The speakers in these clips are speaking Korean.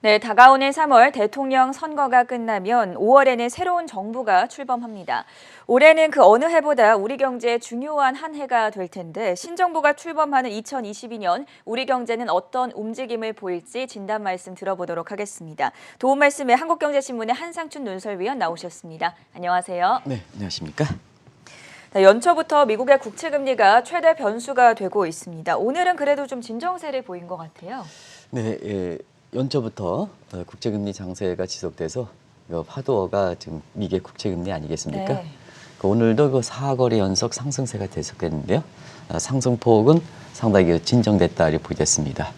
네, 다가오는 3월 대통령 선거가 끝나면 5월에는 새로운 정부가 출범합니다. 올해는 그 어느 해보다 우리 경제에 중요한 한 해가 될 텐데 신정부가 출범하는 2022년 우리 경제는 어떤 움직임을 보일지 진단 말씀 들어보도록 하겠습니다. 도움 말씀에 한국경제신문의 한상춘 논설위원 나오셨습니다. 안녕하세요. 네, 안녕하십니까? 연초부터 미국의 국채금리가 최대 변수가 되고 있습니다. 오늘은 그래도 좀 진정세를 보인 것 같아요. 네, 연초부터 국채금리 장세가 지속돼서 파도가 지금 미국의 국채금리 아니겠습니까? 네. 오늘도 그 4거래 연속 상승세가 계속됐는데요. 상승폭은 상당히 진정됐다 이렇게 보겠습니다.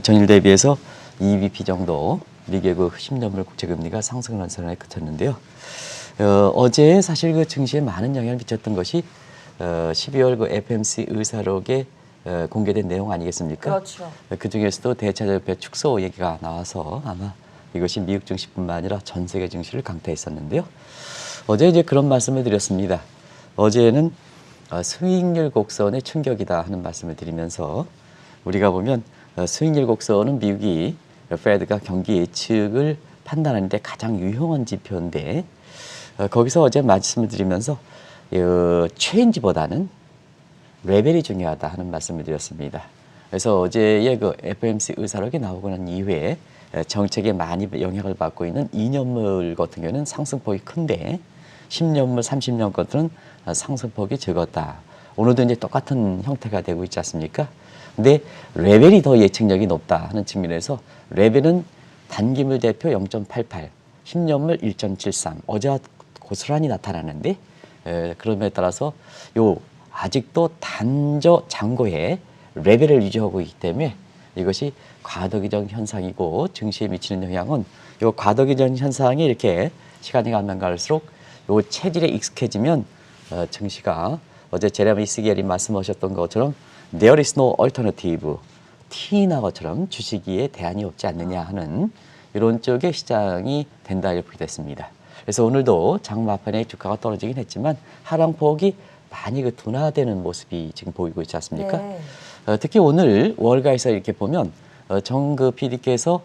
전일 대비해서 2bp 정도 미국의 그 10년물 국채금리가 상승하는 선에 그쳤는데요. 어제 사실 그 증시에 많은 영향을 미쳤던 것이 12월 그 FMC 의사록에 공개된 내용 아니겠습니까? 그렇죠. 그 중에서도 대차협회 축소 얘기가 나와서 아마 이것이 미국 증시뿐만 아니라 전 세계 증시를 강타했었는데요. 어제 이제 그런 말씀을 드렸습니다. 어제는 수익률 곡선의 충격이다 하는 말씀을 드리면서 우리가 보면 수익률 곡선은 미국이 페드가 경기 예측을 판단하는 데 가장 유용한 지표인데 거기서 어제 말씀을 드리면서 체인지보다는 레벨이 중요하다 하는 말씀을 드렸습니다. 그래서 어제의 그 FOMC 의사록이 나오고 난 이후에 정책에 많이 영향을 받고 있는 2년물 같은 경우는 상승폭이 큰데 10년물, 30년 것들은 상승폭이 적었다. 오늘도 이제 똑같은 형태가 되고 있지 않습니까? 근데 레벨이 더 예측력이 높다 하는 측면에서 레벨은 단기물 대표 0.88, 10년물 1.73, 어제와 고스란히 나타나는데 그럼에 따라서 아직도 단저 장고에 레벨을 유지하고 있기 때문에 이것이 과도기적 현상이고 증시에 미치는 영향은 이 과도기적 현상이 이렇게 시간이 가면 갈수록 이 체질에 익숙해지면 증시가 어제 제레미 이스겔이 말씀하셨던 것처럼 there is no alternative, T나 것처럼 주식위에 대안이 없지 않느냐 하는 이런 쪽의 시장이 된다 이렇게 됐습니다. 그래서 오늘도 장마판에 주가가 떨어지긴 했지만 하락폭이 많이 그 둔화되는 모습이 지금 보이고 있지 않습니까? 네. 특히 오늘 월가에서 이렇게 보면 정 그 PD께서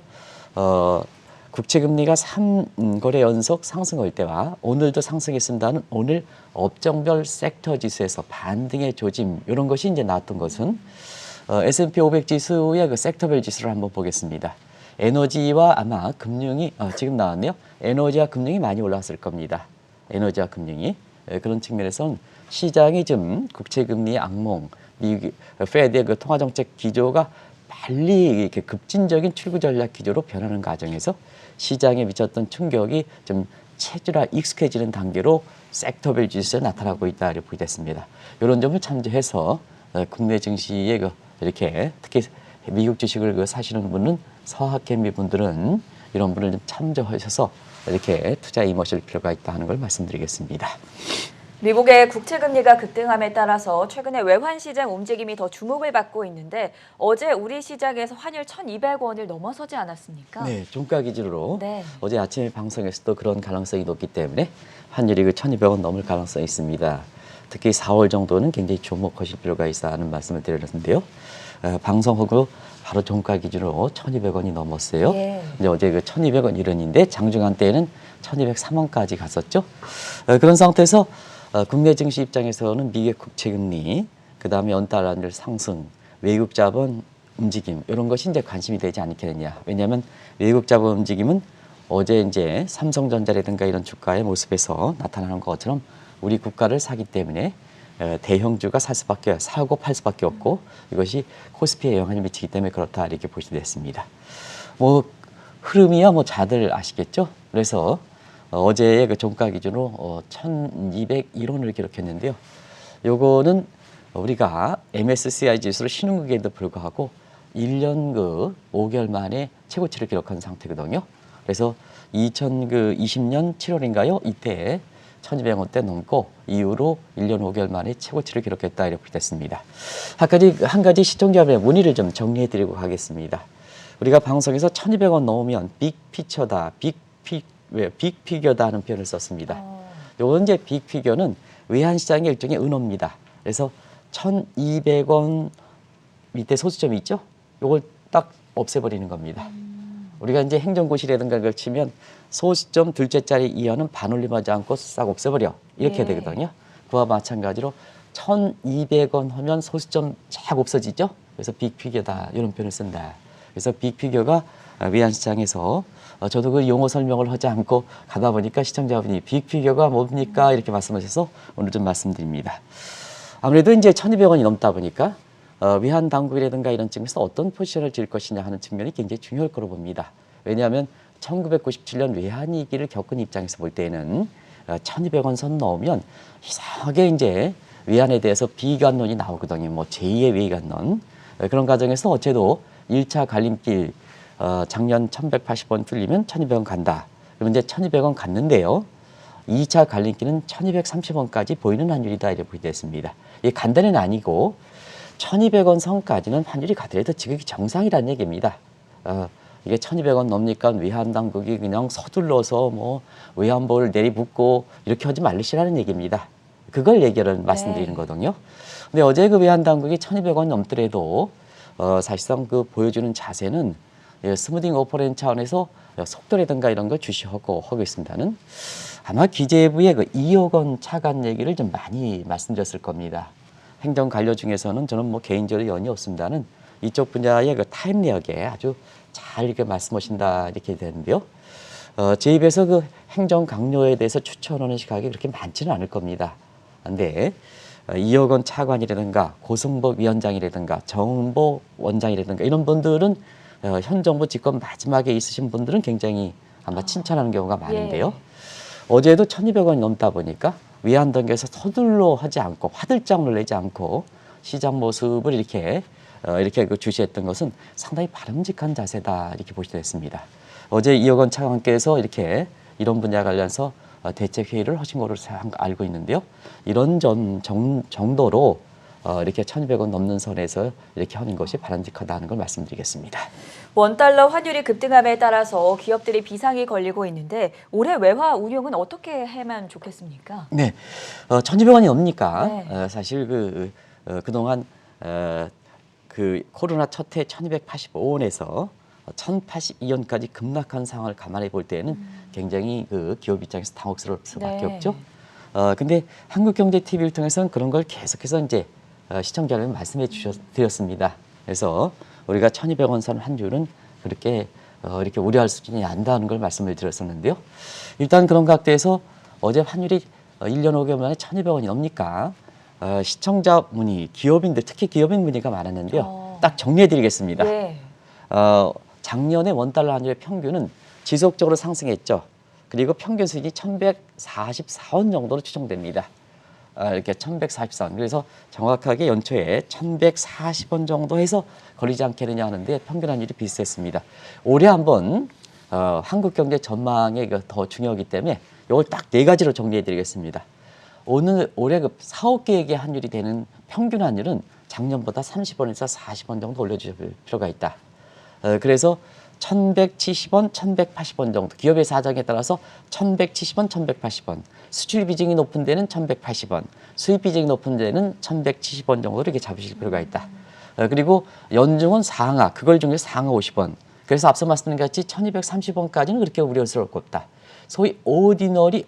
국채금리가 3거래 연속 상승할 때와 오늘도 상승했습니다는 오늘 업종별 섹터 지수에서 반등의 조짐 이런 것이 이제 나왔던 것은 S&P 500 지수의 그 섹터별 지수를 한번 보겠습니다. 에너지와 아마 금융이 지금 나왔네요. 에너지와 금융이 많이 올랐을 겁니다. 에너지와 금융이 그런 측면에서는 시장이 좀 국채금리의 악몽, 미국 페드의 그 통화정책 기조가 빨리 이렇게 급진적인 출구 전략 기조로 변하는 과정에서 시장에 미쳤던 충격이 좀 체질화 익숙해지는 단계로 섹터별 지수에 나타나고 있다 이렇게 보겠습니다. 이런 점을 참조해서 국내 증시에 이렇게 특히 미국 주식을 사시는 분은 서학개미 분들은 이런 분을 좀 참조하셔서 이렇게 투자에 임하실 필요가 있다 하는 걸 말씀드리겠습니다. 미국의 국채금리가 급등함에 따라서 최근에 외환시장 움직임이 더 주목을 받고 있는데 어제 우리 시장에서 환율 1,200원을 넘어서지 않았습니까? 네, 종가 기준으로 네. 어제 아침에 방송에서도 그런 가능성이 높기 때문에 환율이 1,200원 넘을 가능성이 있습니다. 특히 4월 정도는 굉장히 주목하실 필요가 있어 하는 말씀을 드렸는데요. 방송하고 바로 종가 기준으로 1,200원이 넘었어요. 예. 근데 어제 그 1,200원 이런인데 장중한 때에는 1,203원까지 갔었죠. 그런 상태에서 국내 증시 입장에서는 미국 국채금리, 그 다음에 연달아들 상승, 외국 자본 움직임 이런 것이 이제 관심이 되지 않겠느냐. 왜냐하면 외국 자본 움직임은 어제 이제 삼성전자라든가 이런 주가의 모습에서 나타나는 것처럼 우리 국가를 사기 때문에 대형주가 사고 팔 수밖에 없고 이것이 코스피에 영향을 미치기 때문에 그렇다 이렇게 보시면 됐습니다. 흐름이야 다들 아시겠죠? 그래서 어제의 그 종가 기준으로 1,201원을 기록했는데요. 요거는 우리가 MSCI 지수를 신흥국에도 불구하고 1년 5개월 만에 최고치를 기록한 상태거든요. 그래서 2020년 7월인가요? 이때 1,200원대 넘고 이후로 1년 5개월 만에 최고치를 기록했다 이렇게 됐습니다. 한 가지 시청자분의 문의를 좀 정리해드리고 가겠습니다. 우리가 방송에서 1,200원 넘으면 빅피처다, 빅피겨다 하는 표현을 썼습니다. 요건 이제 빅피겨는 외환시장의 일종의 은어입니다. 그래서 1,200원 밑에 소수점이 있죠? 요걸 딱 없애버리는 겁니다. 우리가 이제 행정고시라든가 그걸 치면 소시점 둘째 자리 이하는 반올림하지 않고 싹 없애버려 이렇게 예. 되거든요. 그와 마찬가지로 1,200원 하면 소시점 쫙 없어지죠. 그래서 빅피겨다 이런 표현을 쓴다. 그래서 빅피겨가 외환시장에서 저도 그 용어 설명을 하지 않고 가다 보니까 시청자분이 빅피겨가 뭡니까 이렇게 말씀하셔서 오늘 좀 말씀드립니다. 아무래도 이제 1,200원이 넘다 보니까 외환 당국이라든가 이런 측면에서 어떤 포지션을 질 것이냐 하는 측면이 굉장히 중요할 거로 봅니다. 왜냐하면 1997년 외환위기를 겪은 입장에서 볼 때는 1,200원 선 넘으면 이상하게 이제 외환에 대해서 비관론이 나오거든요. 뭐 제2의 외관론. 그런 과정에서 어째도 1차 갈림길 작년 1,180원 뚫리면 1,200원 간다. 그러면 이제 1,200원 갔는데요. 2차 갈림길은 1,230원까지 보이는 환율이다 이렇게 보게 됐습니다. 이게 간단은 아니고 1,200원 선까지는 환율이 가더라도 지극히 정상이라는 얘기입니다. 이게 1,200원 넘니까 외환 당국이 그냥 서둘러서 뭐 외환보를 내리붓고 이렇게 하지 말으시라는 얘기입니다. 그걸 얘기를 말씀드리는 거거든요. 근데 어제 그 외환 당국이 1,200원 넘더라도 사실상 그 보여주는 자세는 스무딩 오퍼레인 차원에서 속도라든가 이런 걸 주시하고 하고 있습니다는 아마 기재부의 그 2억 원 차관 얘기를 좀 많이 말씀드렸을 겁니다. 행정 관료 중에서는 저는 뭐 개인적으로 연이 없습니다는 이쪽 분야의 그 타임리역에 아주 잘 이렇게 말씀하신다 이렇게 되는데요. 제 입에서 그 행정 강요에 대해서 추천하는 시각이 그렇게 많지는 않을 겁니다. 근데 2억 원 차관이라든가 고승복 위원장이라든가 정보 원장이라든가 이런 분들은 현 정부 집권 마지막에 있으신 분들은 굉장히 아마 칭찬하는 경우가 많은데요. 예. 어제도 1,200원이 넘다 보니까 외환 단계에서 서둘러 하지 않고 화들짝 놀라지 않고 시장 모습을 이렇게 그 주시했던 것은 상당히 바람직한 자세다 이렇게 보시게 됐습니다. 어제 이혁원 차관께서 이렇게 이런 분야 관련해서 대책 회의를 하신 것으로 알고 있는데요. 이런 정도로 이렇게 1,200원 넘는 선에서 이렇게 하는 것이 바람직하다는 걸 말씀드리겠습니다. 원달러 환율이 급등함에 따라서 기업들이 비상이 걸리고 있는데 올해 외화 운용은 어떻게 하면 좋겠습니까? 네, 1,200원이 넘니까 네. 사실 그동안 그 코로나 첫 해 1,285원에서 1,082원까지 급락한 상황을 감안해 볼 때는 굉장히 그 기업 입장에서 당혹스러울 수밖에 네. 없죠. 근데 한국경제TV를 통해서는 그런 걸 계속해서 이제 시청자 여러분 말씀해 드렸습니다. 그래서 우리가 1,200원 선 환율은 그렇게 이렇게 우려할 수준이 아니다는 걸 말씀을 드렸었는데요. 일단 그런 각도에서 어제 환율이 1년 5개월 만에 1,200원이 넘니까 시청자 문의, 기업인들 특히 기업인 문의가 많았는데요. 딱 정리해 드리겠습니다. 예. 작년에 원달러 환율의 평균은 지속적으로 상승했죠. 그리고 평균 수익이 1,144원 정도로 추정됩니다. 이렇게 1,144원. 그래서 정확하게 연초에 1,140원 정도 해서 걸리지 않겠느냐 하는데 평균 환율이 비슷했습니다. 올해 한번 한국 경제 전망에 더 중요하기 때문에 이걸 딱 4가지로 정리해 드리겠습니다. 올해 그 사업 계획의 환율이 되는 평균 환율은 작년보다 30원에서 40원 정도 올려줄 필요가 있다. 그래서 1,170원, 1,180원 정도 기업의 사정에 따라서 1,170원, 1,180원 수출 비중이 높은 데는 1,180원 수입 비중이 높은 데는 1,170원 정도로 이렇게 잡으실 필요가 있다. 그리고 연중은 상하 그걸 중에서 상하 50원 그래서 앞서 말씀드린 같이 1,230원까지는 그렇게 우려스러울 것 없다. 소위 오디너리,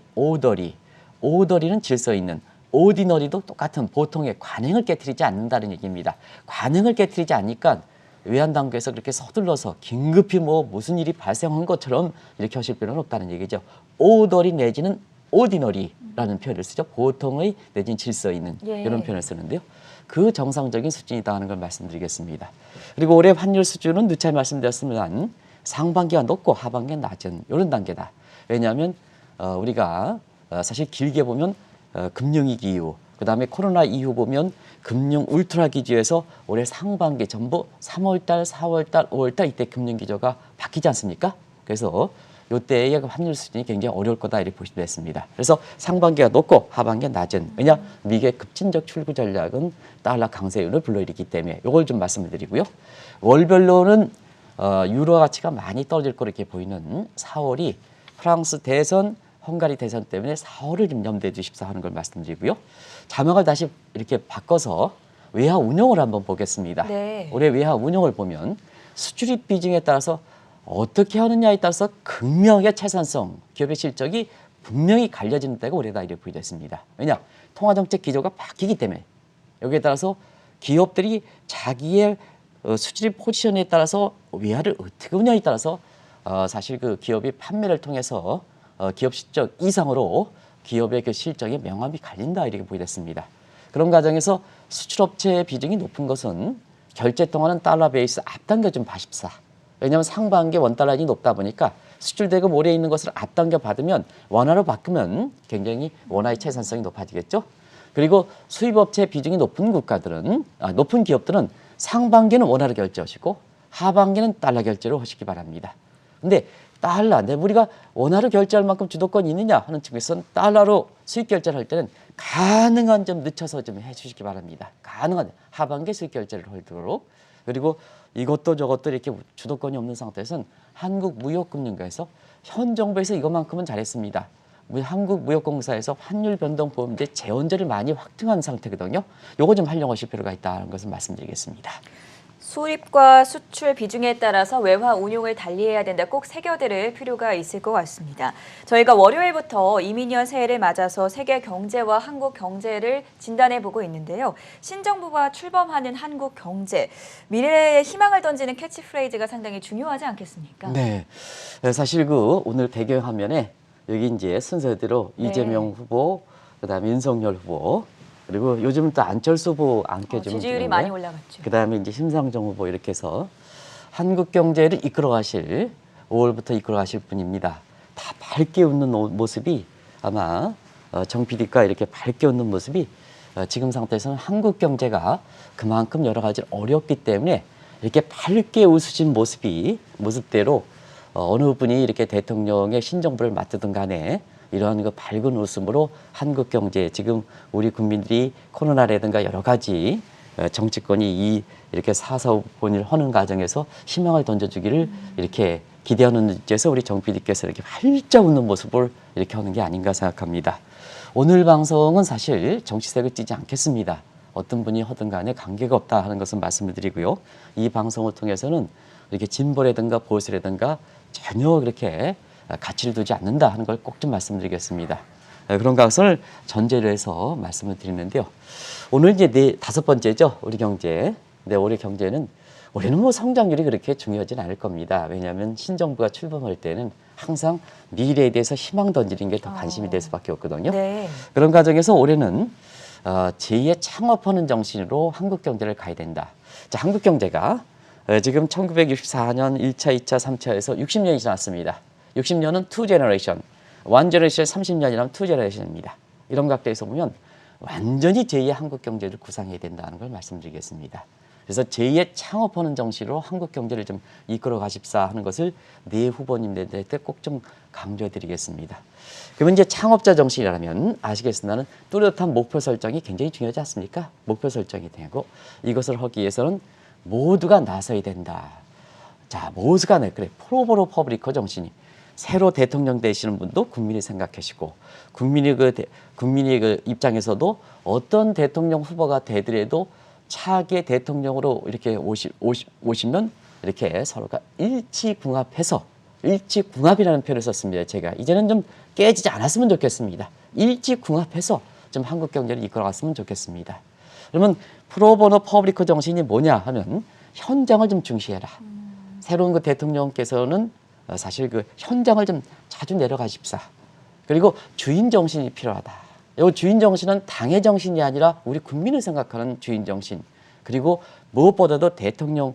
오더리는 질서 있는 오디너리도 똑같은 보통의 관행을 깨트리지 않는다는 얘기입니다. 관행을 깨트리지 않으니까 외환당국에서 그렇게 서둘러서 긴급히 뭐 무슨 일이 발생한 것처럼 이렇게 하실 필요는 없다는 얘기죠. 오더리 내지는 오디너리라는 표현을 쓰죠. 보통의 내지는 질서 있는 이런 표현을 쓰는데요. 그 정상적인 수준이다 하는 걸 말씀드리겠습니다. 그리고 올해 환율 수준은 누차 말씀드렸지만 상반기가 높고 하반기가 낮은 이런 단계다. 왜냐하면 우리가 사실 길게 보면 금융위기 이후 그다음에 코로나 이후 보면 금융 울트라 기조에서 올해 상반기 전부 3월달, 4월달, 5월달 이때 금융 기조가 바뀌지 않습니까? 그래서 이때의 환율 수준이 굉장히 어려울 거다 이렇게 보시면 됐습니다. 그래서 상반기가 높고 하반기가 낮은 왜냐 미국의 급진적 출구 전략은 달러 강세율을 불러일으키기 때문에 이걸 좀 말씀을 드리고요. 월별로는 유로 가치가 많이 떨어질 거로 이렇게 보이는 4월이 프랑스 대선 헝가리 대선 때문에 4월을 좀 염두에 두십사 하는 걸 말씀드리고요. 자막을 다시 이렇게 바꿔서 외화 운용을 한번 보겠습니다. 네. 올해 외화 운용을 보면 수출입 비중에 따라서 어떻게 하느냐에 따라서 극명하게 채산성, 기업의 실적이 분명히 갈려지는 때가 올해다 이렇게 보여졌습니다. 왜냐? 통화정책 기조가 바뀌기 때문에 여기에 따라서 기업들이 자기의 수출입 포지션에 따라서 외화를 어떻게 하느냐에 따라서 사실 그 기업이 판매를 통해서 기업 실적 이상으로 기업의 그 실적이 명암이 갈린다 이렇게 보여졌습니다. 그런 과정에서 수출업체 비중이 높은 것은 결제 통화는 달러 베이스 앞당겨 좀 봐십사. 왜냐하면 상반기 원달러이 높다 보니까 수출 대금 올해 있는 것을 앞당겨 받으면 원화로 바꾸면 굉장히 원화의 채산성이 높아지겠죠. 그리고 수입업체 비중이 높은 국가들은 높은 기업들은 상반기는 원화로 결제하시고 하반기는 달러 결제로 하시기 바랍니다. 근데 달러, 우리가 원화로 결제할 만큼 주도권이 있느냐 하는 측면에서는 달러로 수익 결제를 할 때는 가능한 좀 늦춰서 좀 해주시기 바랍니다. 가능한 하반기 수익 결제를 하도록. 그리고 이것도 저것도 이렇게 주도권이 없는 상태에서는 한국무역금융가에서 현 정부에서 이것만큼은 잘했습니다. 한국무역공사에서 환율 변동 보험제 재원제를 많이 확충한 상태거든요. 요거 좀 활용하실 필요가 있다는 것을 말씀드리겠습니다. 수입과 수출 비중에 따라서 외화 운용을 달리해야 된다. 꼭 새겨들을 필요가 있을 것 같습니다. 저희가 월요일부터 이민년 새해를 맞아서 세계 경제와 한국 경제를 진단해보고 있는데요. 신정부가 출범하는 한국 경제, 미래의 희망을 던지는 캐치프레이즈가 상당히 중요하지 않겠습니까? 네, 사실 그 오늘 배경화면에 여기 이제 순서대로 네. 이재명 후보, 그다음에 윤석열 후보, 그리고 요즘 또 안철수 후보 안겨주면 지지율이 많이 올라갔죠. 그다음에 이제 심상정 후보 이렇게 해서 한국 경제를 이끌어가실 5월부터 이끌어가실 분입니다. 다 밝게 웃는 모습이 아마 정 PD가 이렇게 밝게 웃는 모습이 지금 상태에서는 한국 경제가 그만큼 여러 가지 어렵기 때문에 이렇게 밝게 웃으신 모습대로 어느 분이 이렇게 대통령의 신정부를 맡든 간에 이러한 그 밝은 웃음으로 한국 경제, 지금 우리 국민들이 코로나라든가 여러 가지 정치권이 이렇게 사사오번을 하는 과정에서 희망을 던져주기를 이렇게 기대하는 데서 우리 정 PD께서 이렇게 활짝 웃는 모습을 이렇게 하는 게 아닌가 생각합니다. 오늘 방송은 사실 정치색을 띠지 않겠습니다. 어떤 분이 하든 간에 관계가 없다 하는 것은 말씀을 드리고요. 이 방송을 통해서는 이렇게 진보라든가 보수라든가 전혀 그렇게 가치를 두지 않는다 하는 걸 꼭 좀 말씀드리겠습니다. 그런 것을 전제로 해서 말씀을 드리는데요. 오늘 이제 다섯 번째죠. 우리 경제. 근데 올해 경제는 올해는 뭐 성장률이 그렇게 중요하진 않을 겁니다. 왜냐하면 신정부가 출범할 때는 항상 미래에 대해서 희망 던지는 게 더 관심이 될 수밖에 없거든요. 네. 그런 과정에서 올해는 제2의 창업하는 정신으로 한국 경제를 가야 된다. 자, 한국 경제가 지금 1964년 1차, 2차, 3차에서 60년이 지났습니다. 60년은 투 제너레이션, 원 제너레이션 30년이라면 투 제너레이션입니다. 이런 각도에서 보면 완전히 제2의 한국 경제를 구상해야 된다는 걸 말씀드리겠습니다. 그래서 제2의 창업하는 정신으로 한국 경제를 좀 이끌어 가십사 하는 것을 네 후보님들한테 꼭 좀 강조해 드리겠습니다. 그러면 이제 창업자 정신이라면 아시겠습니다는 뚜렷한 목표 설정이 굉장히 중요하지 않습니까? 목표 설정이 되고 이것을 하기 위해서는 모두가 나서야 된다. 자, 모두가 그래 프로보노 퍼블리커 정신이 새로 대통령 되시는 분도 국민이 생각하시고 국민의 그 입장에서도 어떤 대통령 후보가 되더라도 차기 대통령으로 이렇게 오시면 이렇게 서로가 일치궁합이라는 표현을 썼습니다. 제가 이제는 좀 깨지지 않았으면 좋겠습니다. 일치궁합해서 좀 한국 경제를 이끌어갔으면 좋겠습니다. 그러면 프로보노 퍼블리커 정신이 뭐냐 하면 현장을 좀 중시해라. 새로운 그 대통령께서는 사실 그 현장을 좀 자주 내려가십사. 그리고 주인 정신이 필요하다. 이 주인 정신은 당의 정신이 아니라 우리 국민을 생각하는 주인 정신. 그리고 무엇보다도 대통령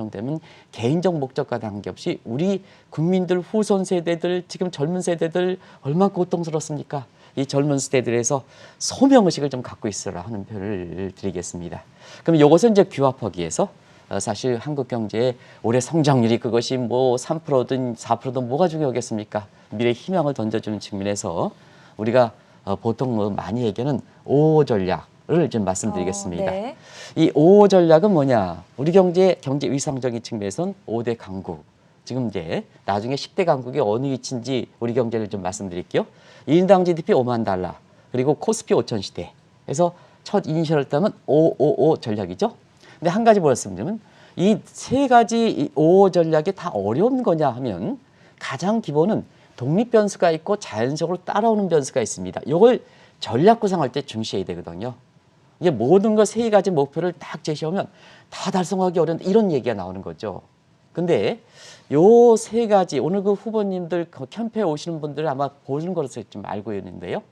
되면 개인적 목적과 관계없이 우리 국민들 후손 세대들 지금 젊은 세대들 얼마나 고통스럽습니까? 이 젊은 세대들에서 소명의식을 좀 갖고 있어라 하는 표현을 드리겠습니다. 그럼 이것을 이제 규합하기 위해서 사실 한국 경제의 올해 성장률이 그것이 뭐 3%든 4%든 뭐가 중요하겠습니까? 미래 희망을 던져주는 측면에서 우리가 보통 뭐 많이 얘기하는 5호 전략을 좀 말씀드리겠습니다. 네. 이 5호 전략은 뭐냐? 우리 경제 위상적인 측면에서는 5대 강국. 지금 이제 나중에 10대 강국이 어느 위치인지 우리 경제를 좀 말씀드릴게요. 1인당 GDP 5만 달러, 그리고 코스피 5천 시대. 그래서 첫 이니셜을 따면 555 전략이죠. 근데 한 가지 말씀드리면 이 세 가지 5호 전략이 다 어려운 거냐 하면 가장 기본은 독립 변수가 있고 자연적으로 따라오는 변수가 있습니다. 이걸 전략 구상할 때 중시해야 되거든요. 이게 모든 거 세 가지 목표를 딱 제시하면 다 달성하기 어려운 이런 얘기가 나오는 거죠. 근데 요 세 가지 오늘 그 후보님들 캠프에 오시는 분들 아마 보는 것으로 좀 알고 있는데요.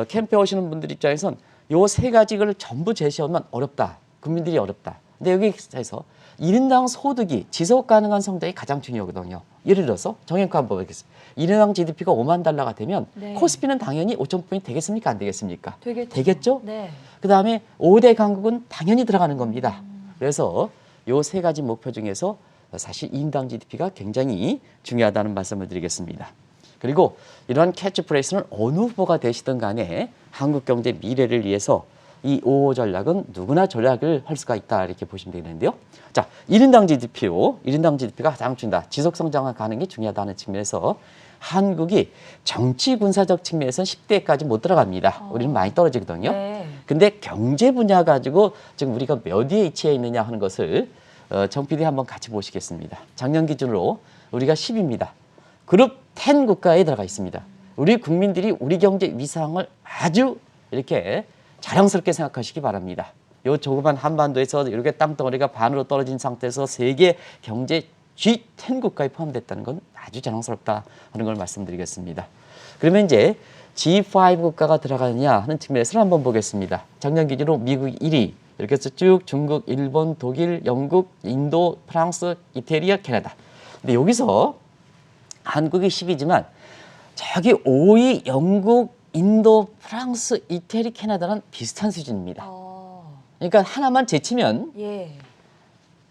캠프에 오시는 분들 입장에선 요 세 가지를 전부 제시하면 어렵다. 국민들이 어렵다. 근데 여기서 1인당 소득이 지속 가능한 성장이 가장 중요하거든요. 예를 들어서 정형과 한번 보겠습니다. 1인당 GDP가 5만 달러가 되면 네. 코스피는 당연히 5,000포인트 되겠습니까? 안 되겠습니까? 되겠죠? 네. 그다음에 5대 강국은 당연히 들어가는 겁니다. 그래서 요 세 가지 목표 중에서 사실 2인당 GDP가 굉장히 중요하다는 말씀을 드리겠습니다. 그리고 이러한 캐치프레이스는 어느 후보가 되시든 간에 한국 경제 미래를 위해서 이 5호 전략은 누구나 전략을 할 수가 있다 이렇게 보시면 되는데요. 자, 1인당 GDP요. 1인당 GDP가 가장 중요하다. 지속 성장을 가는 게 중요하다는 측면에서 한국이 정치 군사적 측면에서는 10대까지 못 들어갑니다. 우리는 많이 떨어지거든요. 네. 근데 경제 분야 가지고 지금 우리가 몇 위에 위치해 있느냐 하는 것을 정 PD 한번 같이 보시겠습니다. 작년 기준으로 우리가 10입니다. 그룹 10 국가에 들어가 있습니다. 우리 국민들이 우리 경제 위상을 아주 이렇게 자랑스럽게 생각하시기 바랍니다. 요 조그만 한반도에서 이렇게 땅덩어리가 반으로 떨어진 상태에서 세계 경제 G10 국가에 포함됐다는 건 아주 자랑스럽다 하는 걸 말씀드리겠습니다. 그러면 이제 G5 국가가 들어가느냐 하는 측면에서 한번 보겠습니다. 작년 기준으로 미국 1위, 이렇게 해서 쭉 중국, 일본, 독일, 영국, 인도, 프랑스, 이태리, 캐나다. 근데 여기서 한국이 10위지만 저기 5위 영국, 인도, 프랑스, 이태리, 캐나다는 비슷한 수준입니다. 그러니까 하나만 제치면 예.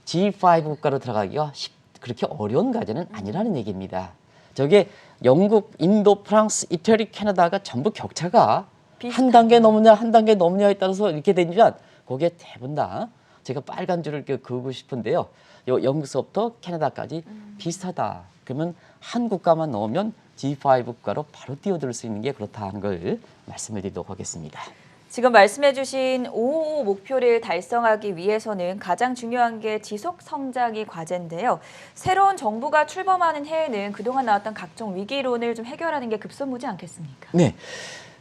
G5 국가로 들어가기가 그렇게 어려운 과제는 아니라는 얘기입니다. 저게 영국, 인도, 프랑스, 이태리, 캐나다가 전부 격차가 한 단계 넘느냐 한 단계 넘느냐에 따라서 이렇게 되면 거기에 대부분 다 제가 빨간 줄을 그으고 싶은데요. 요 영국서부터 캐나다까지 비슷하다. 그러면 한 국가만 넣으면 G5 국가로 바로 뛰어들 수 있는 게 그렇다 하는 걸 말씀을 드리도록 하겠습니다. 지금 말씀해주신 5호 목표를 달성하기 위해서는 가장 중요한 게 지속 성장이 과제인데요. 새로운 정부가 출범하는 해에는 그동안 나왔던 각종 위기론을 좀 해결하는 게 급선무지 않겠습니까? 네,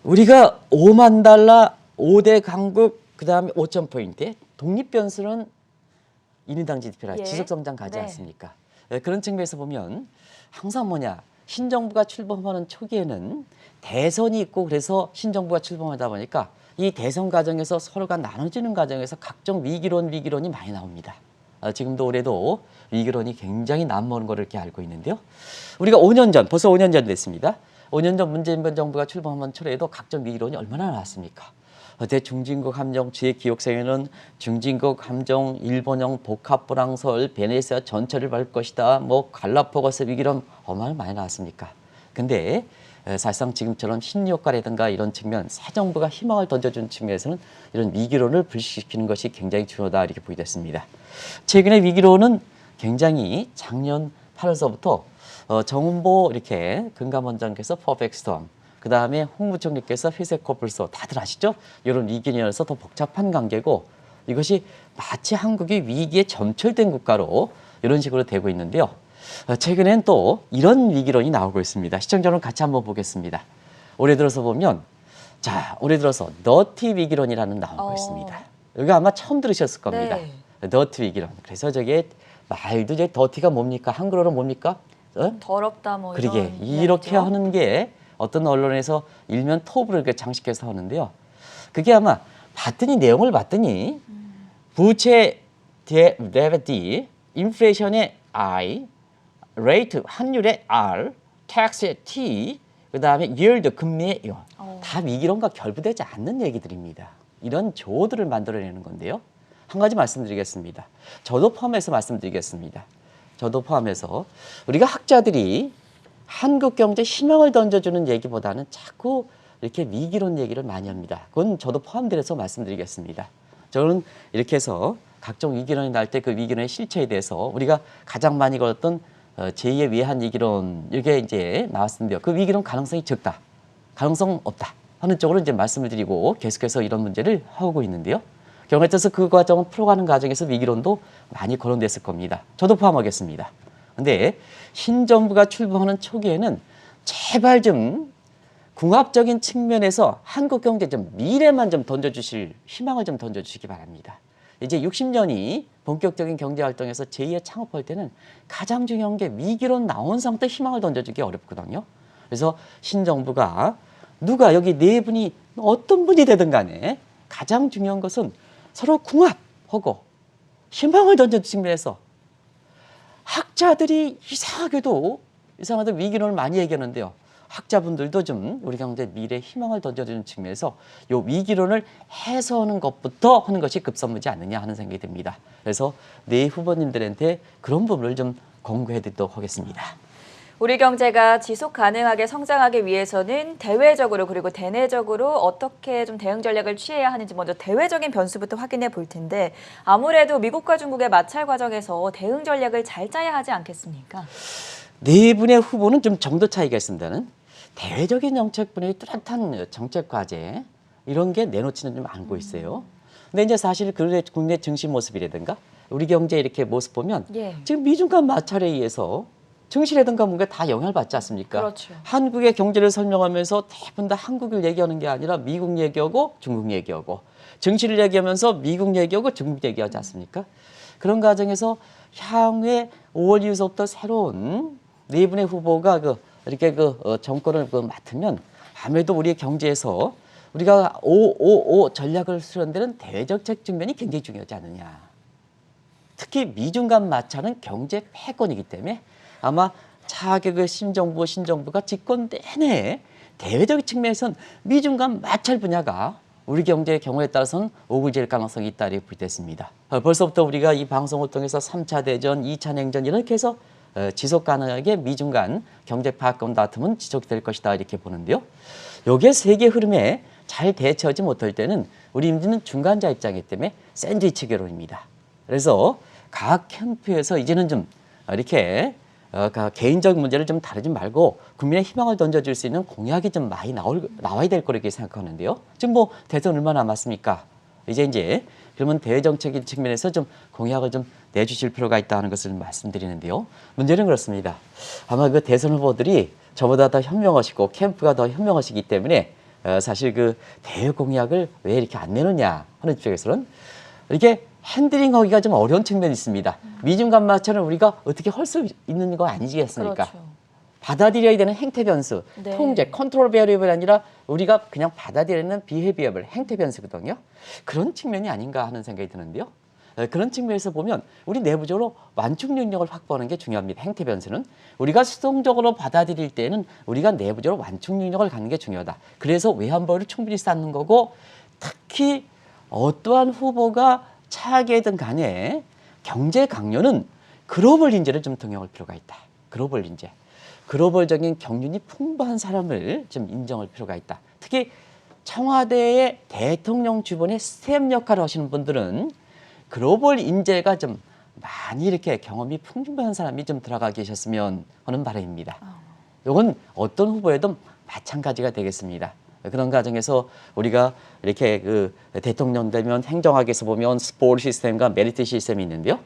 우리가 5만 달러, 5대 강국, 그다음에 5,000포인트, 독립 변수는 1인당 GDP라 예. 지속 성장 가지 네. 않습니까? 그런 측면에서 보면 항상 뭐냐, 신정부가 출범하는 초기에는 대선이 있고 그래서 신정부가 출범하다 보니까 이 대선 과정에서 서로가 나눠지는 과정에서 각종 위기론이 많이 나옵니다. 지금도 올해도 위기론이 굉장히 남모는 걸 이렇게 알고 있는데요. 우리가 5년 전, 벌써 5년 전 됐습니다. 5년 전 문재인 정부가 출범한 초에도 각종 위기론이 얼마나 나왔습니까? 대중진국 함정, 제 기억상에는 중진국 함정, 일본형 복합불황설, 베네수아 전철을 밟을 것이다, 뭐 갈라파고스 위기론 얼마나 많이 나왔습니까? 근데 사실상 지금처럼 심리효과라든가 이런 측면, 새 정부가 희망을 던져준 측면에서는 이런 위기론을 불식시키는 것이 굉장히 중요하다 이렇게 보게 됐습니다. 최근의 위기론은 굉장히 작년 8월서부터 정은보 이렇게 금감원장께서 퍼펙트 스톰, 그 다음에 홍부총리께서 회색 코뿔소, 다들 아시죠? 이런 위기론에서 더 복잡한 관계고 이것이 마치 한국이 위기에 점철된 국가로 이런 식으로 되고 있는데요. 최근엔 또 이런 위기론이 나오고 있습니다. 시청자 여러분 같이 한번 보겠습니다. 올해 들어서 보면, 자, 올해 들어서 너티 위기론이라는 나오고 있습니다. 여기 아마 처음 들으셨을 겁니다. 네. 너티 위기론. 그래서 저게 말도 이제 더티가 뭡니까? 한글어로 뭡니까? 더럽다 뭐 그러게 이런 이렇게 이야기죠. 하는 게 어떤 언론에서 일면 톱으로 이렇게 장식해서 하는데요. 그게 아마 내용을 봤더니 부채 데베티, 인플레이션의 I, 레이트 환율의 R, 텍스의 T, 그다음에 yield 금리의 요. 다 위기론과 결부되지 않는 얘기들입니다. 이런 조어들을 만들어내는 건데요. 한 가지 말씀드리겠습니다. 저도 포함해서 말씀드리겠습니다. 저도 포함해서 우리가 학자들이 한국 경제 희망을 던져주는 얘기보다는 자꾸 이렇게 위기론 얘기를 많이 합니다. 그건 저도 포함돼서 말씀드리겠습니다. 저는 이렇게 해서 각종 위기론이 날 때 그 위기론의 실체에 대해서 우리가 가장 많이 걸었던 제2의 외환 위기론 이게 이제 나왔는데요. 그 위기론 가능성이 적다, 가능성 없다 하는 쪽으로 이제 말씀을 드리고 계속해서 이런 문제를 하고 있는데요. 경우에 따라서 그 과정을 풀어가는 과정에서 위기론도 많이 거론됐을 겁니다. 저도 포함하겠습니다. 근데 신정부가 출범하는 초기에는 제발 좀 궁합적인 측면에서 한국 경제 좀 미래만 좀 던져주실 희망을 좀 던져주시기 바랍니다. 이제 60년이 본격적인 경제 활동에서 제2의 창업할 때는 가장 중요한 게 위기론 나온 상태 희망을 던져주기 어렵거든요. 그래서 신정부가 누가 여기 네 분이 어떤 분이 되든 간에 가장 중요한 것은 서로 궁합하고 희망을 던져주는 측면에서 학자들이 이상하게도 위기론을 많이 얘기하는데요. 학자분들도 좀 우리 경제 미래 희망을 던져주는 측면에서 이 위기론을 해소하는 것부터 하는 것이 급선무지 않느냐 하는 생각이 듭니다. 그래서 네 후보님들한테 그런 부분을 좀 공고해 드리도록 하겠습니다. 우리 경제가 지속 가능하게 성장하기 위해서는 대외적으로 그리고 대내적으로 어떻게 좀 대응 전략을 취해야 하는지 먼저 대외적인 변수부터 확인해 볼 텐데 아무래도 미국과 중국의 마찰 과정에서 대응 전략을 잘 짜야 하지 않겠습니까? 네 분의 후보는 좀 정도 차이가 있습니다는 대외적인 정책 분야의 뚜렷한 정책 과제 이런 게 내놓지는 좀 않고 있어요. 근데 이제 사실 국내 증시 모습이라든가 우리 경제 이렇게 모습 보면 지금 미중 간 마찰에 의해서 증시라든가 뭔가 다 영향을 받지 않습니까? 그렇죠. 한국의 경제를 설명하면서 대부분 다 한국을 얘기하는 게 아니라 미국 얘기하고 중국 얘기하고 증시를 얘기하면서 미국 얘기하고 중국 얘기하지 않습니까? 그런 과정에서 향후에 5월 이후부터 새로운 네 분의 후보가 이렇게 정권을 맡으면 아무래도 우리의 경제에서 우리가 555 전략을 수행하는 데는 대외정책 측면이 굉장히 중요하지 않느냐. 특히 미중 간 마찰은 경제 패권이기 때문에 아마 차기 신정부가 집권 내내 대외적 측면에서는 미중 간 마찰 분야가 우리 경제의 경우에 따라서는 오글질 가능성이 있다 이렇게 부됐습니다. 벌써부터 우리가 이 방송을 통해서 3차 대전, 2차 냉전 이렇게 해서 지속 가능하게 미중 간 경제 파권 다툼은 지속될 것이다 이렇게 보는데요. 여기에 세계 흐름에 잘 대처하지 못할 때는 우리 인민은 중간자 입장이기 때문에 샌드위치 결론입니다. 그래서 각 캠프에서 이제는 좀 이렇게 개인적 문제를 좀 다루지 말고 국민의 희망을 던져줄 수 있는 공약이 좀 많이 나와야 될 거라고 생각하는데요. 지금 뭐 대선 얼마 남았습니까? 이제 그러면 대외정책인 측면에서 좀 공약을 좀 내주실 필요가 있다는 것을 말씀드리는데요. 문제는 그렇습니다. 아마 그 대선 후보들이 저보다 더 현명하시고 캠프가 더 현명하시기 때문에 사실 그 대외 공약을 왜 이렇게 안 내느냐 하는 입장에서는 이렇게 핸들링하기가 좀 어려운 측면이 있습니다. 미중 간 마찰은 우리가 어떻게 할 수 있는 거 아니겠습니까? 그렇죠. 받아들여야 되는 행태 변수, 네. 통제, 컨트롤 베리어블이 아니라 우리가 그냥 받아들이는 비헤비어블, 행태 변수거든요. 그런 측면이 아닌가 하는 생각이 드는데요. 그런 측면에서 보면 우리 내부적으로 완충 능력을 확보하는 게 중요합니다. 행태 변수는 우리가 수동적으로 받아들일 때는 우리가 내부적으로 완충 능력을 갖는 게 중요하다. 그래서 외환벌을 충분히 쌓는 거고 특히 어떠한 후보가 차기든 간에 경제 강요는 글로벌 인재를 좀 등용할 필요가 있다. 글로벌 인재. 글로벌적인 경륜이 풍부한 사람을 좀 인정할 필요가 있다. 특히 청와대의 대통령 주변에 스텝 역할을 하시는 분들은 글로벌 인재가 좀 많이 이렇게 경험이 풍부한 사람이 좀 들어가 계셨으면 하는 바람입니다. 이건 어떤 후보에도 마찬가지가 되겠습니다. 그런 과정에서 우리가 이렇게 대통령 되면 행정학에서 보면 스포츠 시스템과 메리트 시스템이 있는데요.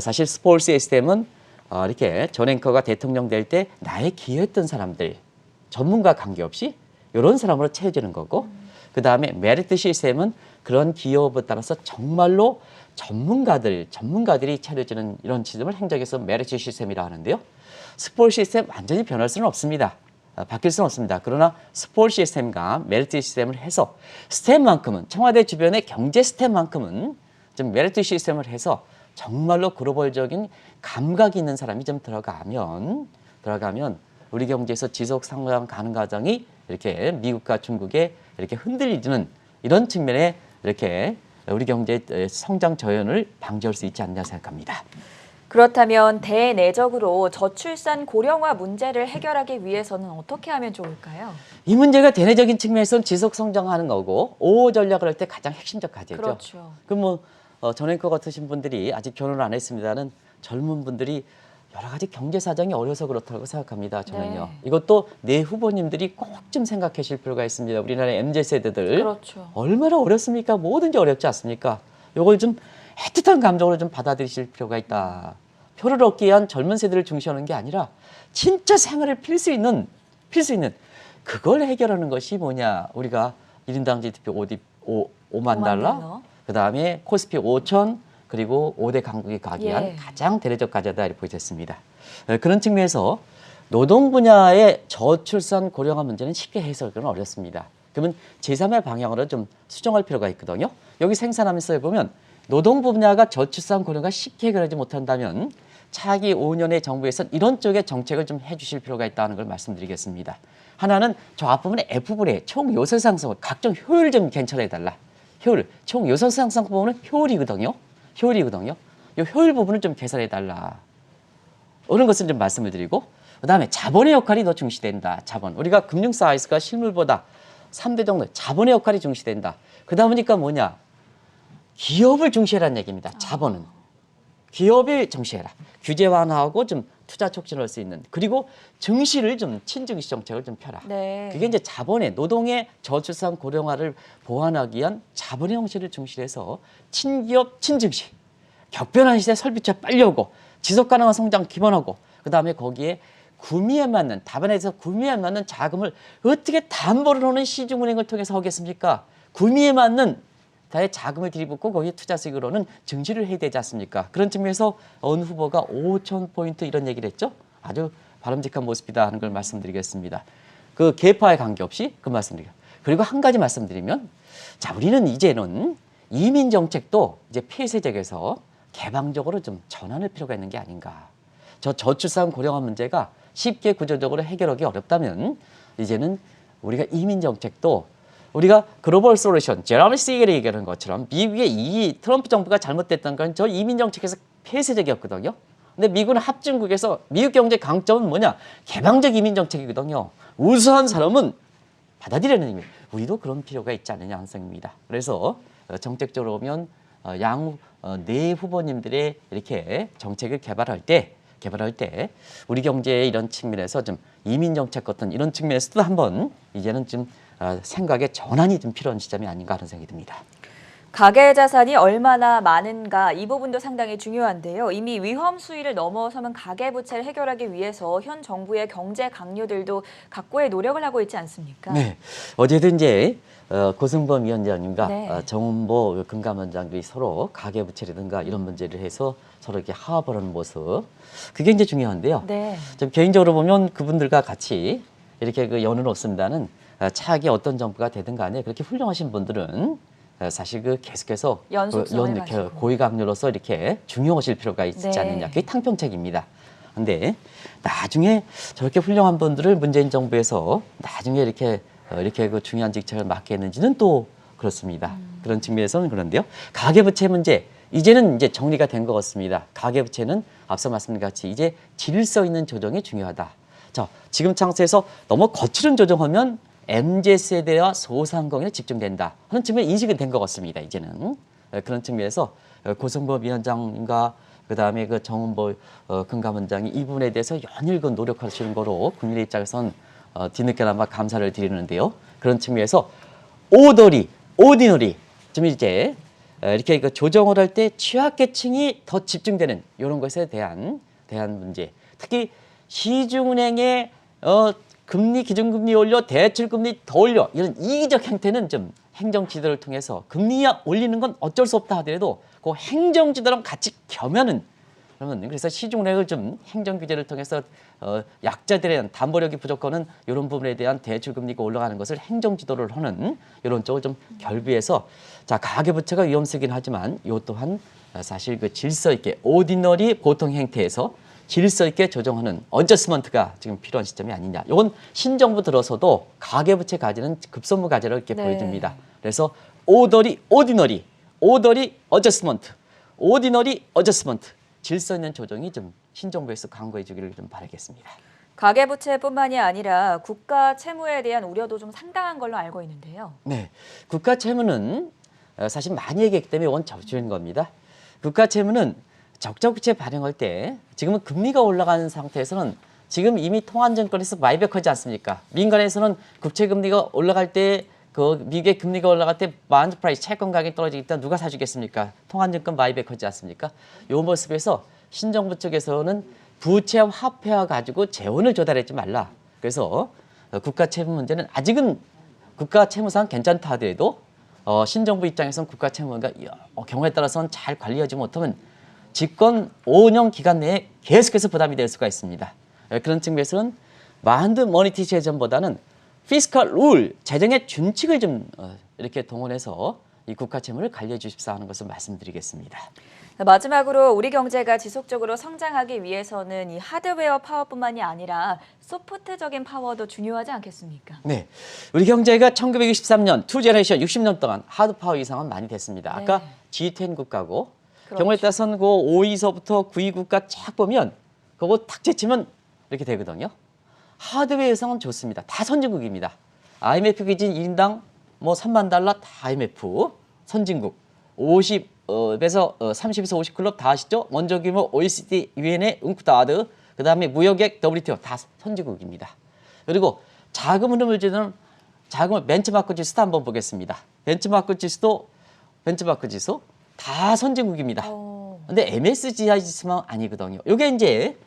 사실 스포츠 시스템은 이렇게 전 앵커가 대통령 될 때 나에 기여했던 사람들, 전문가 관계없이 이런 사람으로 채워지는 거고 그 다음에 메리트 시스템은 그런 기여에 따라서 정말로 전문가들이 차려지는 이런 시스템을 행정에서 메리트 시스템이라 하는데요. 스포츠 시스템 완전히 변할 수는 없습니다. 바뀔 수는 없습니다. 그러나 스포츠 시스템과 메리트 시스템을 해서 스텝만큼은 청와대 주변의 경제 스텝만큼은 좀 메리트 시스템을 해서 정말로 글로벌적인 감각이 있는 사람이 좀 들어가면 우리 경제에서 지속 성장 가능 과정이 이렇게 미국과 중국에 이렇게 흔들리는 이런 측면에 이렇게 우리 경제 성장 저연을 방지할 수 있지 않나 생각합니다. 그렇다면 대내적으로 저출산 고령화 문제를 해결하기 위해서는 어떻게 하면 좋을까요? 이 문제가 대내적인 측면에서는 지속 성장하는 거고 5호 전략을 할 때 가장 핵심적 과제죠. 그렇죠. 그럼 전 앵커 같으신 분들이 아직 결혼을 안 했습니다는 젊은 분들이 여러 가지 경제 사정이 어려서 그렇다고 생각합니다. 저는요. 네. 이것도 내 후보님들이 꼭 좀 생각하실 필요가 있습니다. 우리나라 MZ세대들 그렇죠. 얼마나 어렵습니까? 뭐든지 어렵지 않습니까? 이걸 좀 애틋한 감정으로 좀 받아들이실 필요가 있다. 표를 얻기 위한 젊은 세대를 중시하는 게 아니라 진짜 생활을 필 수 있는 그걸 해결하는 것이 뭐냐. 우리가 1인당 GDP 5만 달러, 그다음에 코스피 5천, 그리고 5대 강국이 가기 위한 가장 대대적 과제다 이렇게 보여졌습니다. 그런 측면에서 노동 분야의 저출산 고령화 문제는 쉽게 해석은 어렵습니다. 그러면 제3의 방향으로 좀 수정할 필요가 있거든요. 여기 생산하면서 보면 노동 분야가 저출산 고령화 쉽게 해결하지 못한다면 차기 5년의 정부에서는 이런 쪽의 정책을 좀 해주실 필요가 있다는 걸 말씀드리겠습니다. 하나는 저 앞부분에 F부분에 총 요소 상승, 각종 효율 좀 괜찮아해달라. 효율, 총 요소 상승 부분은 효율이거든요. 이 효율 부분을 좀 개선해달라. 이런 것을 좀 말씀을 드리고, 그다음에 자본의 역할이 더 중시된다. 자본. 우리가 금융 사이즈가 실물보다 3대 정도 자본의 역할이 중시된다. 그러다 보니까 뭐냐? 기업을 중시해라는 얘기입니다. 자본은. 기업을 중시해라. 규제 완화하고 좀 투자 촉진할 수 있는, 그리고 증시를 좀 친증시 정책을 좀 펴라. 네. 그게 이제 자본의 노동의 저출산 고령화를 보완하기 위한 자본의 형식을 중시해서 친기업 친증시, 격변한 시대 설비차 빨리 오고 지속 가능한 성장 기반하고, 그다음에 거기에 구미에 맞는 답안에서 구미에 맞는 자금을 어떻게 담보를 하는 시중은행을 통해서 하겠습니까? 구미에 맞는 다의 자금을 들이붓고 거기에 투자 수익으로는 증시를 해야 되지 않습니까? 그런 측면에서 어느 후보가 5,000포인트 이런 얘기를 했죠. 아주 바람직한 모습이다 하는 걸 말씀드리겠습니다. 그 계파에 관계없이 그 말씀드리고, 그리고 한 가지 말씀드리면, 자, 우리는 이제는 이민 정책도 이제 폐쇄적에서 개방적으로 좀 전환할 필요가 있는 게 아닌가. 저출산 고령화 문제가 쉽게 구조적으로 해결하기 어렵다면 이제는 우리가 이민 정책도 우리가 글로벌 솔루션, 제러미 시겔이 얘기하는 것처럼 미국의 이 트럼프 정부가 잘못됐던 건 저 이민 정책에서 폐쇄적이었거든요. 근데 미국은 합중국에서 미국 경제 강점은 뭐냐? 개방적 이민 정책이거든요. 우수한 사람은 받아들이는 의미. 우리도 그런 필요가 있지 않느냐 한성입니다. 그래서 정책적으로 보면 네 후보님들의 이렇게 정책을 개발할 때 우리 경제의 이런 측면에서 좀 이민 정책 같은 이런 측면에서도 한번 이제는 좀 생각의 전환이 좀 필요한 시점이 아닌가 하는 생각이 듭니다. 가계 자산이 얼마나 많은가 이 부분도 상당히 중요한데요. 이미 위험 수위를 넘어서면 가계 부채를 해결하기 위해서 현 정부의 경제 강요들도 각고의 노력을 하고 있지 않습니까? 네, 어제도 이제 고승범 위원장님과 네. 정은보 금감원장들이 서로 가계 부채라든가 이런 문제를 해서 서로 이렇게 화합을 하는 모습, 그게 이제 중요한데요. 네. 좀 개인적으로 보면 그분들과 같이 이렇게 그 연은 없습니다는 차기 어떤 정부가 되든 간에 그렇게 훌륭하신 분들은 사실 그 계속해서 연속성을 고위감료로서 이렇게 중용하실 필요가 있지 네. 않느냐. 그게 탕평책입니다. 근데 나중에 저렇게 훌륭한 분들을 문재인 정부에서 나중에 이렇게 그 중요한 직책을 맡게 했는지는 또 그렇습니다. 그런 측면에서는 그런데요. 가계부채 문제 이제는 이제 정리가 된 것 같습니다. 가계부채는 앞서 말씀드린 같이 이제 질서 있는 조정이 중요하다. 자, 지금 상태에서 너무 거칠은 조정하면 MZ세대와 소상공인에 집중된다 하는 측면에 인식이 된 것 같습니다. 이제는 그런 측면에서 고승범 위원장과 그다음에 그 정은보 금감원장이 이 부분에 대해서 연일금 노력하시는 거로 국민의 입장에선 뒤늦게나마 감사를 드리는데요. 그런 측면에서 오디너리 좀 이제 이렇게 그 조정을 할 때 취약계층이 더 집중되는 이런 것에 대한 문제, 특히 시중은행의 금리 기준금리 올려 대출금리 더 올려 이런 이기적 행태는 좀 행정 지도를 통해서 금리 올리는 건 어쩔 수 없다 하더라도 그 행정 지도랑 같이 겸하는, 그러면 그래서 시중은행을 좀 행정 규제를 통해서 약자들에 대한 담보력이 부족하는 이런 부분에 대한 대출금리가 올라가는 것을 행정 지도를 하는 이런 쪽을 좀 결부해서, 자, 가계부채가 위험세긴 하지만 이 또한 사실 그 질서 있게 오디너리 보통 행태에서 질서 있게 조정하는 어저스먼트가 지금 필요한 시점이 아니냐. 이건 신정부 들어서도 가계부채 과제는 급선무 과제로 이렇게 보여집니다. 그래서 오디너리 어저스먼트, 오디너리 어저스먼트, 질서 있는 조정이 좀 신정부에서 강구해 주기를 좀 바라겠습니다. 가계부채뿐만이 아니라 국가 채무에 대한 우려도 좀 상당한 걸로 알고 있는데요. 네, 국가 채무는 사실 많이 얘기했기 때문에 원 적중인 겁니다. 국가 채무는 적자부채 발행할 때 지금은 금리가 올라가는 상태에서는 지금 이미 통화안정권에서 마이백하지 않습니까? 민간에서는 국채 금리가 올라갈 때 그 미국의 금리가 올라갈 때 bonds price 채권 가격이 떨어지기 때문에 누가 사주겠습니까? 통화증권 바이백 하지 않습니까? 이 모습에서 신정부 쪽에서는 부채 화폐화 가지고 재원을 조달하지 말라. 그래서 국가 채무 문제는 아직은 국가 채무상 괜찮다 하더라도 신정부 입장에서는 국가 채무가 경우에 따라서는 잘 관리하지 못하면 집권 5년 기간 내에 계속해서 부담이 될 수가 있습니다. 그런 측면에서는 마한드 머니티 재정보다는 피스컬 룰, 재정의 준칙을 좀 이렇게 동원해서 이 국가 채무를 관리해 주십사 하는 것을 말씀드리겠습니다. 마지막으로 우리 경제가 지속적으로 성장하기 위해서는 이 하드웨어 파워뿐만이 아니라 소프트적인 파워도 중요하지 않겠습니까? 네, 우리 경제가 1963년 투 제너레이션 60년 동안 하드 파워 이상은 많이 됐습니다. 아까 G10 국가고 그렇죠. 경우에 따라서는 그 5위서부터 9위 국가 쫙 보면 그거 탁 제치면 이렇게 되거든요. 하드웨어 이상은 좋습니다. 다 선진국입니다. IMF 기준 1인당 뭐 3만 달러 다 IMF 선진국 50에서 30에서 50 클럽 다 아시죠? 먼저 규모 OECD 유엔의 웅크다드 그다음에 무역액 WTO 다 선진국입니다. 그리고 자금 흐름을 주는 자금을 벤치마크 지수도 한번 보겠습니다. 벤치마크 지수 다 선진국입니다. 근데 MSCI 지수만 아니거든요. 이게 이제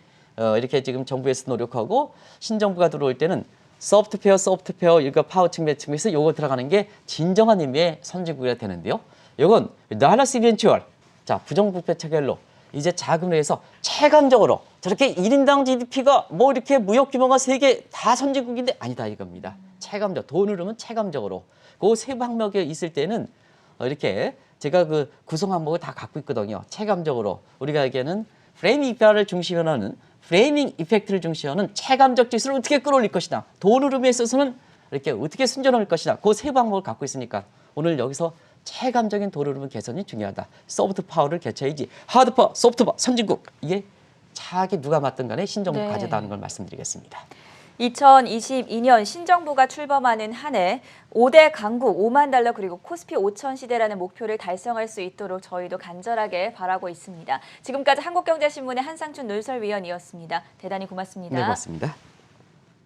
이렇게 지금 정부에서 노력하고 신정부가 들어올 때는 소프트웨어 이거 파워 측면에서 요거 들어가는 게 진정한 의미의 선진국이 되는데요. 요건 달러스 이벤츄얼 자 부정부패 체결로 이제 자금을 해서 체감적으로 저렇게 1인당 GDP가 뭐 이렇게 무역 규모가 세계 다 선진국인데 아니다 이겁니다. 체감적 돈을 넣으면 체감적으로 그 세부 항목에 있을 때는 이렇게 제가 그 구성 항목을 다 갖고 있거든요. 체감적으로 우리가 얘기하는 프레이밍 이펙트를 중심으로 하는 프레이밍 이펙트를 중시하는 체감적 지수를 어떻게 끌어올릴 것이냐. 돈 흐름에 있어서는 이렇게 어떻게 순전할 것이냐. 그 세 방법을 갖고 있으니까 오늘 여기서 체감적인 돈 흐름 개선이 중요하다. 소프트 파워를 개최해야지. 하드 파워, 소프트 파워, 선진국. 이게 차기 누가 맡든 간에 신정부 가져다는 걸 말씀드리겠습니다. 2022년 신정부가 출범하는 한 해 5대 강국 5만 달러 그리고 코스피 5천 시대라는 목표를 달성할 수 있도록 저희도 간절하게 바라고 있습니다. 지금까지 한국경제신문의 한상춘 논설위원이었습니다. 대단히 고맙습니다. 네, 고맙습니다.